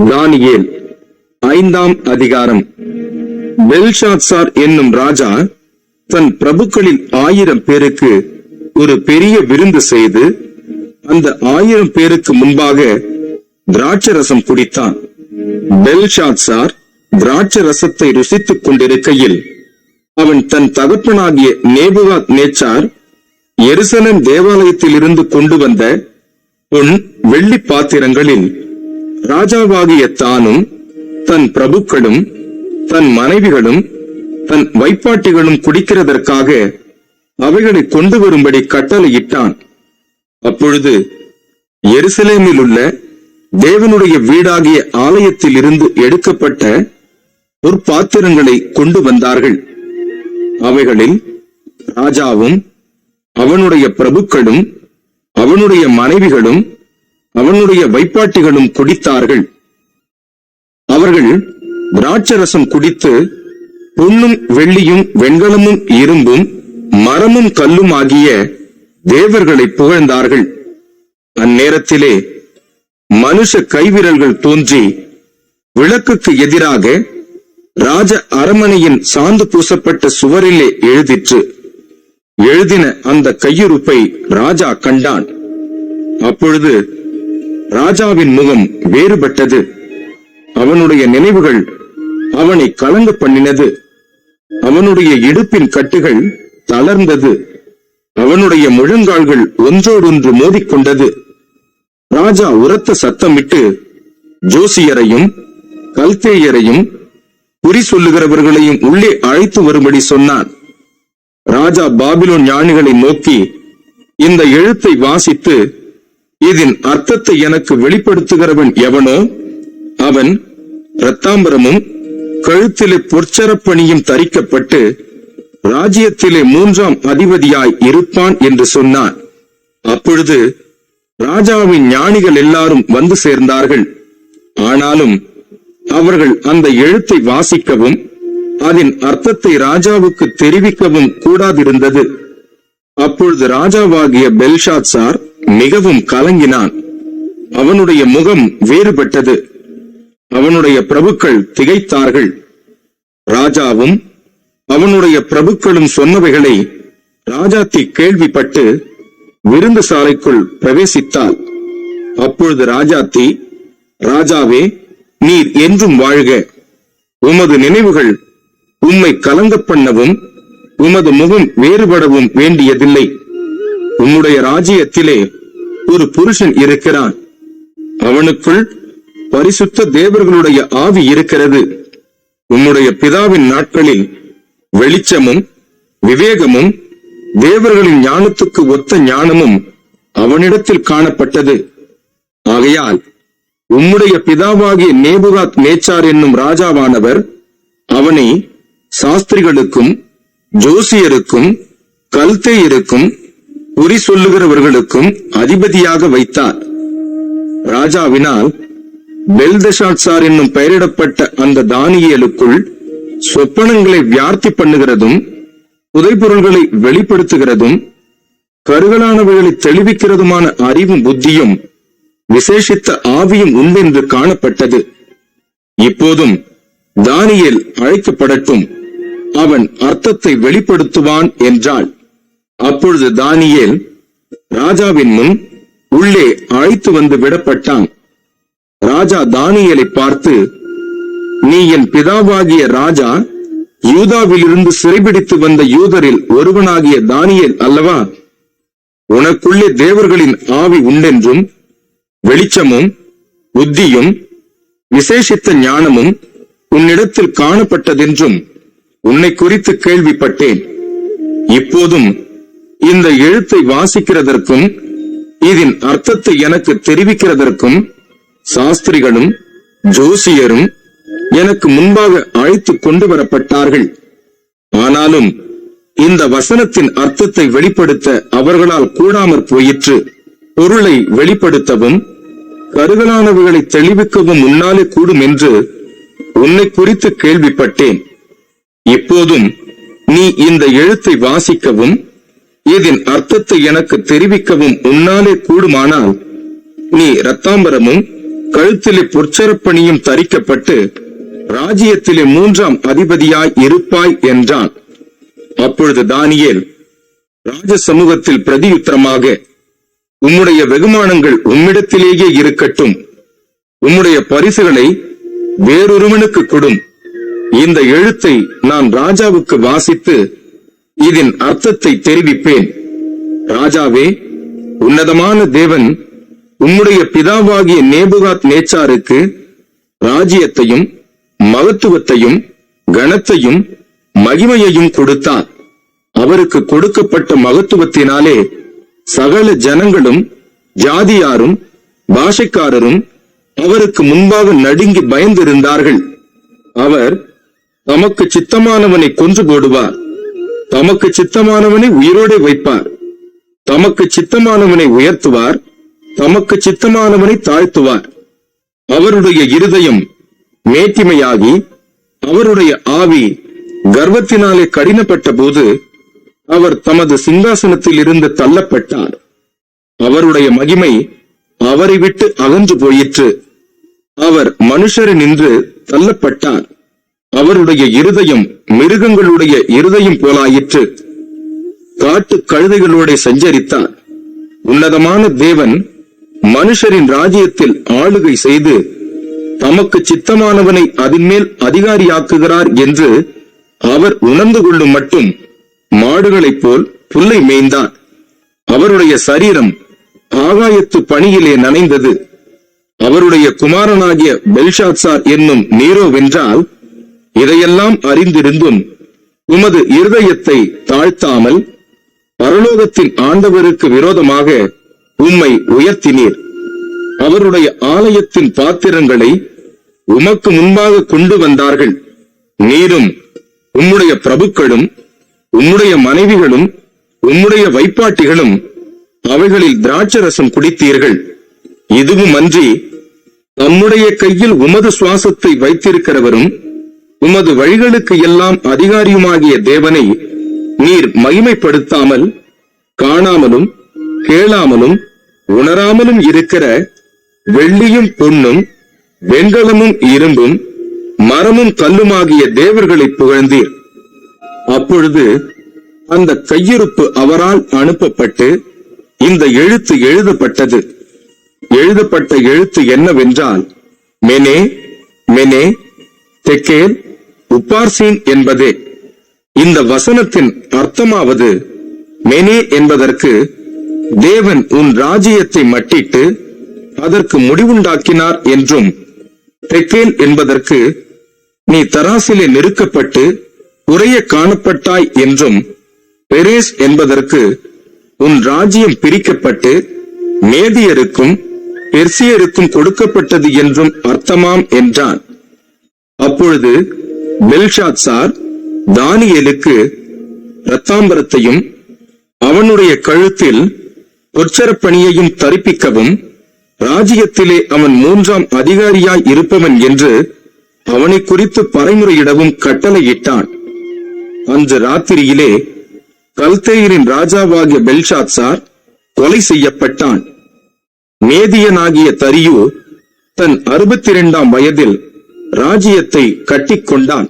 தானியேல் 5ஆம் அதிகாரம். பெல்ஷாத்சார் என்னும் ராஜா தன் பிரபுக்களில் 1000 பேருக்கு ஒரு பெரிய விருந்து செய்து அந்த 1000 பேருக்கு முன்பாக திராட்சரசம் குடித்தான். பெல்ஷாத்சார் திராட்சரசத்தை ருசித்துக் கொண்டிருக்கையில் அவன் தன் தகப்பனாகிய நேபுகாத் நேச்சார் எருசலேம் தேவாலயத்தில் இருந்து கொண்டு வந்த பொன் வெள்ளி பாத்திரங்களில் ராஜாவாகிய தானும் தன் பிரபுக்களும் தன் மனைவிகளும் தன் வைப்பாட்டிகளும் குடிக்கிறதற்காக அவைகளை கொண்டு வரும்படி கட்டளையிட்டான். அப்பொழுது எருசலேமில் உள்ள தேவனுடைய வீடாகிய ஆலயத்தில் இருந்து எடுக்கப்பட்ட பொற்பாத்திரங்களை கொண்டு வந்தார்கள். அவைகளில் ராஜாவும் அவனுடைய பிரபுக்களும் அவனுடைய மனைவிகளும் அவனுடைய வைப்பாட்டிகளும் குடித்தார்கள். அவர்கள் திராட்சரசம் குடித்து பொன்னும் வெள்ளியும் வெண்கலமும் இரும்பும் மரமும் கல்லும் ஆகிய தேவர்களை புகழ்ந்தார்கள். அந்நேரத்திலே மனுஷ கைவிரல்கள் தோன்றி விளக்குக்கு எதிராக ராஜ அரமனையின் சாந்து பூசப்பட்ட சுவரிலே எழுதிற்று. எழுதின அந்த கையிருப்பை ராஜா கண்டான். அப்பொழுது ராஜாவின் முகம் வேறுபட்டது. அவனுடைய நினைவுகள் அவனை கலங்க பண்ணினது. அவனுடைய இடுப்பின் கட்டுகள் தளர்ந்தது. அவனுடைய முழங்கால்கள் ஒன்றோடொன்று மோதிக்கொண்டது. ராஜா உரத்த சத்தமிட்டு ஜோசியரையும் கல்தேயரையும் குறி சொல்லுகிறவர்களையும் உள்ளே அழைத்து வரும்படி சொன்னான். ராஜா பாபிலோன் ஞானிகளை நோக்கி, இந்த எழுத்தை வாசித்து இதன் அர்த்தத்தை எனக்கு வெளிப்படுத்துகிறவன் எவனோ அவன் இரத்தாம்பரமும் கழுத்திலே பொற்சரப்பணியும் தரிக்கப்பட்டு ராஜ்யத்திலே 3ஆம் அதிபதியாய் இருப்பான் என்று சொன்னான். அப்பொழுது ராஜாவின் ஞானிகள் எல்லாரும் வந்து சேர்ந்தார்கள். ஆனாலும் அவர்கள் அந்த எழுத்தை வாசிக்கவும் அதன் அர்த்தத்தை ராஜாவுக்கு தெரிவிக்கவும் கூடாதிருந்தது. அப்பொழுது ராஜாவாகிய பெல்ஷாத்சார் மிகவும் கலங்கினான். அவனுடைய முகம் வேறுபட்டது. அவனுடைய பிரபுக்கள் திகைத்தார்கள். ராஜாவும் அவனுடைய பிரபுக்களும் சொன்னவைகளை ராஜாத்தி கேள்விப்பட்டு விருந்து சாலைக்குள் பிரவேசித்தாள். அப்பொழுது ராஜாத்தி, ராஜாவே, நீர் என்றும் வாழ்க. உமது நினைவுகள் உம்மை கலங்க பண்ணவும் உமது முகம் வேறுபடவும் வேண்டியதில்லை. உம்முடைய ராஜ்யத்திலே ஒரு புருஷன் இருக்கிறான். அவனுக்குள் பரிசுத்த தேவர்களுடைய ஆவி இருக்கிறது. உம்முடைய பிதாவின் நாட்களில் வெளிச்சமும் விவேகமும் தேவர்களின் ஞானத்துக்கு ஒத்த ஞானமும் அவனிடத்தில் காணப்பட்டது. ஆகையால் உம்முடைய பிதாவாகிய நேபுகாத் நேச்சார் என்னும் ராஜாவானவர் அவனை சாஸ்திரிகளுக்கும் ஜோசியருக்கும் கல்தேயருக்கும் குறி சொல்லுகிறவர்களுக்கும் அதிபதியாக வைத்தார். ராஜாவினால் பெல்தெஷாத்சார் என்னும் பெயரிடப்பட்ட அந்த தானியேலுக்குள் சொப்பனங்களை வியார்த்தி பண்ணுகிறதும் புதைபொருள்களை வெளிப்படுத்துகிறதும் கருகலானவைகளை தெளிவிக்கிறதுமான அறிவும் புத்தியும் விசேஷித்த ஆவியும் உண்டென்று காணப்பட்டது. இப்போதும் தானியேல் அழைக்கப்படட்டும், அவன் அர்த்தத்தை வெளிப்படுத்துவான் என்றாள். அப்பொழுது தானியேல் ராஜாவின் முன் உள்ளே அழைத்து வந்து விடப்பட்டான். ராஜா தானியேலை பார்த்து, நீ என் பிதாவாகிய ராஜா யூதாவிலிருந்து சிறைபிடித்து வந்த யூதரில் ஒருவனாகிய தானியேல் அல்லவா? உனக்குள்ளே தேவர்களின் ஆவி உண்டென்றும் வெளிச்சமும் புத்தியும் விசேஷித்த ஞானமும் உன்னிடத்தில் காணப்பட்டதென்றும் உன்னை குறித்து கேள்விப்பட்டேன். இப்போதும் இந்த எழுத்தை வாசிக்கிறதற்கும் இதன் அர்த்தத்தை எனக்கு தெரிவிக்கிறதற்கும் சாஸ்திரிகளும் ஜோசியரும் எனக்கு முன்பாக அழைத்து கொண்டு வரப்பட்டார்கள். ஆனாலும் இந்த வசனத்தின் அர்த்தத்தை வெளிப்படுத்த அவர்களால் கூடாமற் போயிற்று. பொருளை வெளிப்படுத்தவும் கருகலானவைகளை தெளிவிக்கவும் முன்னாலே கூடும் என்று உன்னை குறித்து கேள்விப்பட்டேன். இப்போதும் நீ இந்த எழுத்தை வாசிக்கவும் இதன் அர்த்தத்தை எனக்கு தெரிவிக்கவும் உன்னாலே கூடுமானால் நீ இரத்தாம்பரமும் கழுத்திலே பொற்சரப்பணியும் தரிக்கப்பட்டு ராஜ்யத்திலே 3ஆம் அதிபதியாய் இருப்பாய் என்றான். அப்பொழுது தானியேல் ராஜ சமூகத்தில் பிரதியுத்தரமாக, உம்முடைய வெகுமானங்கள் உம்மிடத்திலேயே இருக்கட்டும், உம்முடைய பரிசுகளை வேறொருவனுக்கு கொடும். இந்த எழுத்தை நான் ராஜாவுக்கு வாசித்து இதன் அர்த்தத்தை தெரிவிப்பேன். ராஜாவே, உன்னதமான தேவன் உம்முடைய பிதாவாகிய நேபுகாத் நேச்சாருக்கு ராஜ்யத்தையும் மகத்துவத்தையும் கனத்தையும் மகிமையையும் கொடுத்தார். அவருக்கு கொடுக்கப்பட்ட மகத்துவத்தினாலே சகல ஜனங்களும் ஜாதியாரும் பாஷைக்காரரும் அவருக்கு முன்பாக நடுங்கி பயந்திருந்தார்கள். அவர் தமக்கு சித்தமானவனை கொன்று போடுவார், தமக்கு சித்தமானவனை உயிரோடு வைப்பார், தமக்கு சித்தமானவனை உயர்த்துவார், தமக்கு சித்தமானவனை தாழ்த்துவார். அவருடைய இருதயம் மேட்டிமையாகி அவருடைய ஆவி கர்வத்தினாலே கடினப்பட்ட போது அவர் தமது சிங்காசனத்தில் இருந்து தள்ளப்பட்டார். அவருடைய மகிமை அவரை விட்டு அகன்று போயிற்று. அவர் மனுஷரினின்று தள்ளப்பட்டார். அவருடைய இருதயம் மிருகங்களுடைய இருதயம் போலாயிற்று. காட்டு கழுதைகளோட சஞ்சரித்தார். உன்னதமான தேவன் மனுஷரின் ராஜ்யத்தில் ஆளுகை செய்து தமக்கு சித்தமானவனை அதன் மேல் அதிகாரியாக்குகிறார் என்று அவர் உணர்ந்து கொள்ளும் மட்டும் மாடுகளைப் போல் புல்லை மேய்ந்தார். அவருடைய சரீரம் ஆகாயத்து பனியிலே நனைந்தது. அவருடைய குமாரனாகிய பெல்ஷாத்சார் என்னும் நீரோ வென்றால் இதையெல்லாம் அறிந்திருந்தும் உமது இருதயத்தை தாழ்த்தாமல் பரலோகத்தின் ஆண்டவருக்கு விரோதமாக உம்மை உயர்த்தினீர். அவருடைய ஆலயத்தின் பாத்திரங்களை உமக்கு முன்பாக கொண்டு வந்தார்கள். நீரும் உம்முடைய பிரபுக்களும் உம்முடைய மனைவிகளும் உம்முடைய வைப்பாட்டிகளும் அவைகளில் திராட்சரசம் குடித்தீர்கள். இதுவும் அன்றி தம்முடைய கையில் உமது சுவாசத்தை வைத்திருக்கிறவரும் உமது வழிகளுக்கு எல்லாம் அதிகாரியுமாகிய தேவனை நீர் மகிமைப்படுத்தாமல் காணாமலும் கேளாமலும் உணராமலும் இருக்கிற வெள்ளியும் பொன்னும் வெண்கலமும் இரும்பும் மரமும் கல்லுமாகிய தேவர்களை புகழ்ந்தீர். அப்பொழுது அந்த கையிருப்பு அவரால் அனுப்பப்பட்டு இந்த எழுத்து எழுதப்பட்டது. எழுதப்பட்ட எழுத்து என்னவென்றால், மெனே மெனே தெக்கேல் உப்பார்சீன் என்பதே. இந்த வசனத்தின் அர்த்தமாவது, மெனே என்பதற்கு தேவன் உன் ராஜ்யத்தை மட்டிட்டு அதற்கு முடிவுண்டாக்கினார் என்றும், தெக்கேல் என்பதற்கு நீ தராசிலே நெருக்கப்பட்டு குறைய காணப்பட்டாய் என்றும், பெரேஸ் என்பதற்கு உன் ராஜ்யம் பிரிக்கப்பட்டு மேதியருக்கும் பெர்சியருக்கும் கொடுக்கப்பட்டது என்றும் அர்த்தமாம் என்றான். அப்பொழுது பெல்ஷாத்சார் தானியேலுக்கு இரத்தாம்பரத்தையும் அவனுடைய கழுத்தில் பொற்சரப்பணியையும் தரிப்பிக்கவும் ராஜ்யத்திலே அவன் 3ஆம் அதிகாரியாய் இருப்பவன் என்று அவனை குறித்து பறைமுறையிடவும் கட்டளையிட்டான். அன்று ராத்திரியிலே கல்தேயரின் ராஜாவாகிய பெல்ஷாத்சார் கொலை செய்யப்பட்டான். மேதியனாகிய தரியு தன் 62ஆம் வயதில் ராஜ்யத்தை கட்டிக்கொண்டான்.